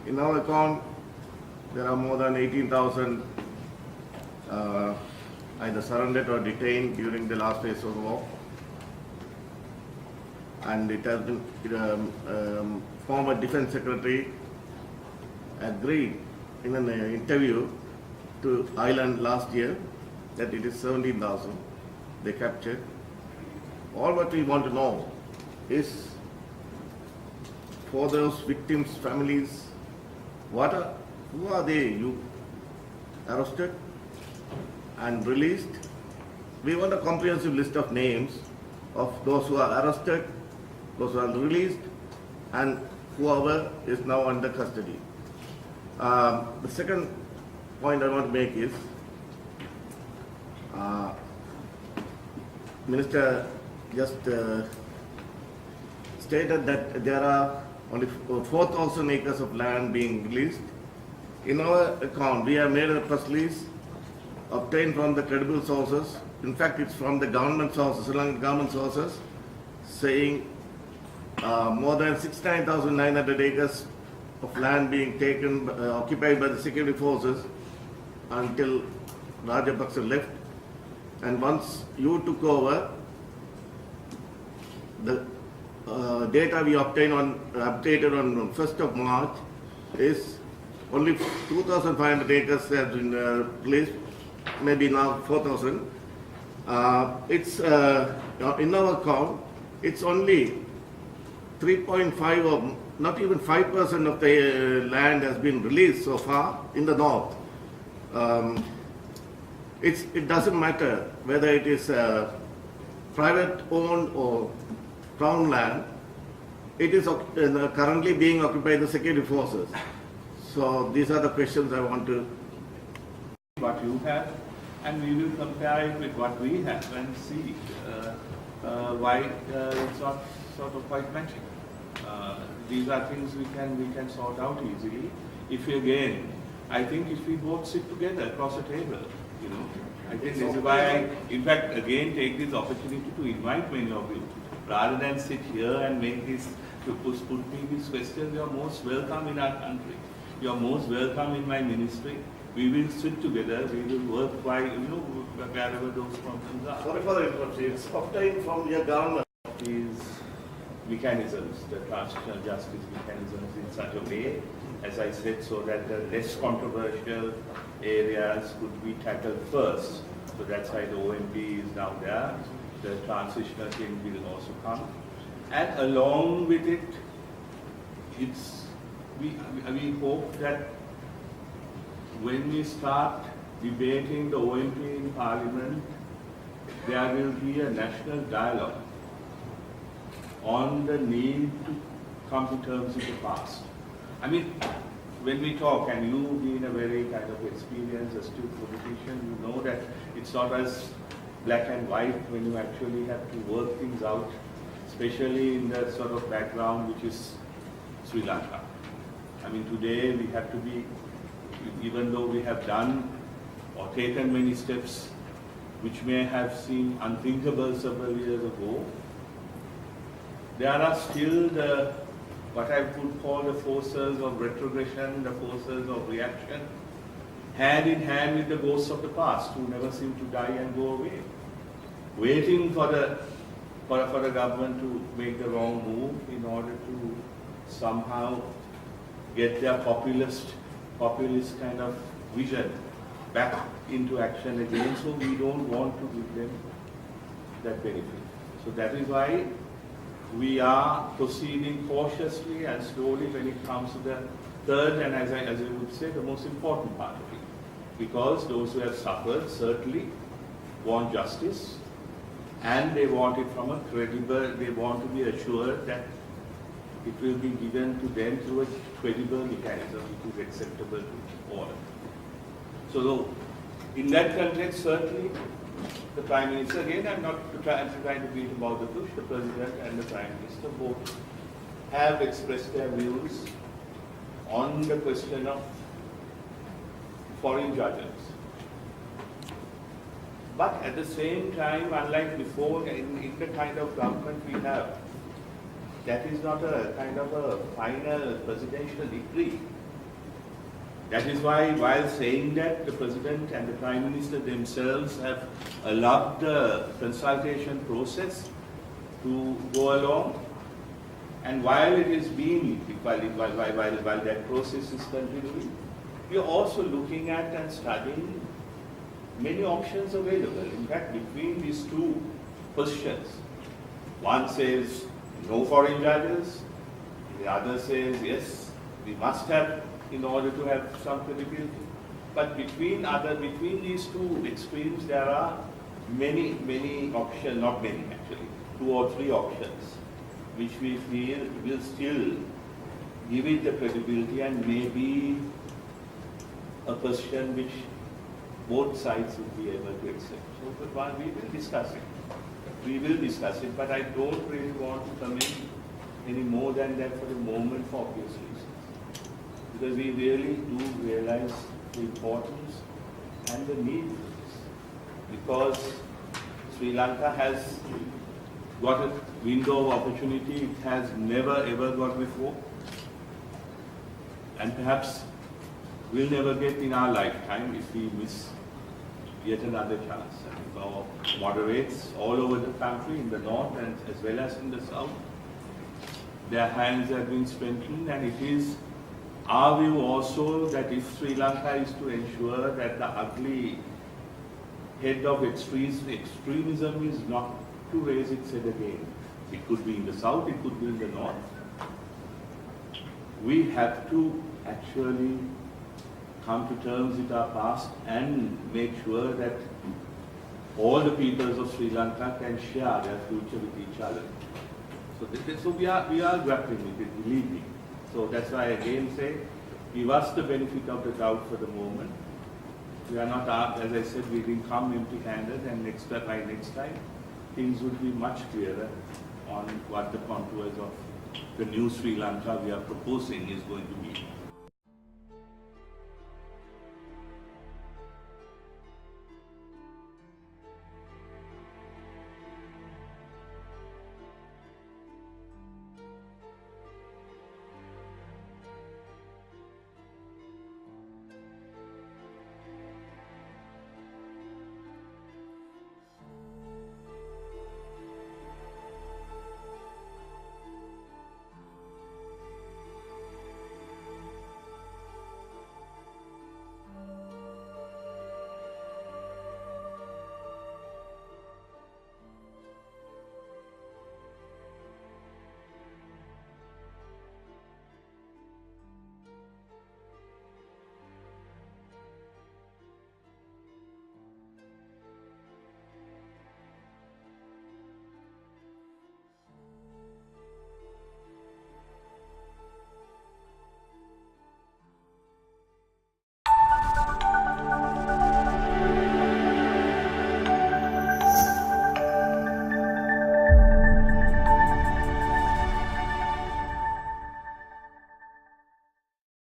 In our account, there are more than 18,000 either surrendered or detained during the last phase of the war. And it has been, former Defense Secretary agreed in an interview to Ireland last year that it is 17,000 they captured. All what we want to know is for those victims' families, who are they you arrested and released? We want a comprehensive list of names of those who are arrested, those who are released, and whoever is now under custody. The second point I want to make is, Minister just stated that there are only 4,000 acres of land being released. In our account, we have made a press release obtained from the credible sources. In fact, it's from the government sources, Sri Lankan government sources, saying more than 69,900 acres of land being taken, occupied by the security forces until Rajapaksa left. And once you took over, the data we updated on 1st of March is only 2,500 acres have been released, maybe now 4,000. It's in our account, it's only 3.5 or not even 5% of the land has been released so far in the north. It doesn't matter whether it is private owned or crown land. It is currently being occupied by the security forces. So these are the questions I want to. What you have, and we will compare it with what we have and see why it's not sort of quite matching. These are things we can sort out easily. If we again, I think if we both sit together across a table, you know, I think this is why I, in fact, again take this opportunity to invite many of you, rather than sit here and make this, to put me these questions. You are most welcome in our country. You are most welcome in my ministry. We will sit together, we will work by, wherever those problems are. Sorry for the interruption. It's obtained from your government. Is mechanisms, the transitional justice mechanisms in such a way, as I said, so that the less controversial areas could be tackled first. So that's why the OMP is now there. The transitional thing will also come. And along with it, we hope that when we start debating the OMP in Parliament, there will be a national dialogue on the need to come to terms with the past. I mean, when we talk, and you being a very kind of experienced, astute politician, you know that it's not as black and white when you actually have to work things out, especially in the sort of background which is Sri Lanka. I mean, today we have to be, even though we have done or taken many steps which may have seemed unthinkable several years ago, there are still what I would call the forces of retrogression, the forces of reaction, hand in hand with the ghosts of the past who never seem to die and go away, waiting for the government to make the wrong move in order to somehow get their populist kind of vision back into action again. So we don't want to give them that benefit. So that is why we are proceeding cautiously and slowly when it comes to the third, and as I would say, the most important part of it. Because those who have suffered certainly want justice, and they want it from a credible, they want to be assured that it will be given to them through a credible mechanism which is acceptable to all. So in that context, certainly the Prime Minister, again, I'm not trying to beat about the bush, the President and the Prime Minister both have expressed their views on the question of foreign judges. But at the same time, unlike before, in the kind of government we have, that is not a kind of a final presidential decree. That is why, while saying that, the President and the Prime Minister themselves have allowed the consultation process to go along. And while it is being, while that process is continuing, we are also looking at and studying many options available. In fact, between these two positions, one says no foreign judges, the other says yes, we must have in order to have some credibility. But between these two extremes, there are many options, not many actually, 2 or 3 options, which we feel will still give it the credibility and maybe a position which both sides will be able to accept. So, but we will discuss it. We will discuss it, but I don't really want to comment any more than that for the moment for obvious reasons. Because we really do realize the importance and the need for this. Because Sri Lanka has got a window of opportunity it has never ever got before, and perhaps we'll never get in our lifetime if we miss yet another chance. And our moderates all over the country, in the north and as well as in the south, their hands have been strengthened, and it is our view also that if Sri Lanka is to ensure that the ugly head of extremism is not to raise its head again, it could be in the south, it could be in the north, we have to actually come to terms with our past and make sure that all the peoples of Sri Lanka can share their future with each other. So we are grappling with it, believe me. So that's why I again say, give us the benefit of the doubt for the moment. We are not, as I said, we didn't come empty-handed, and by next time, things would be much clearer on what the contours of the new Sri Lanka we are proposing is going to be.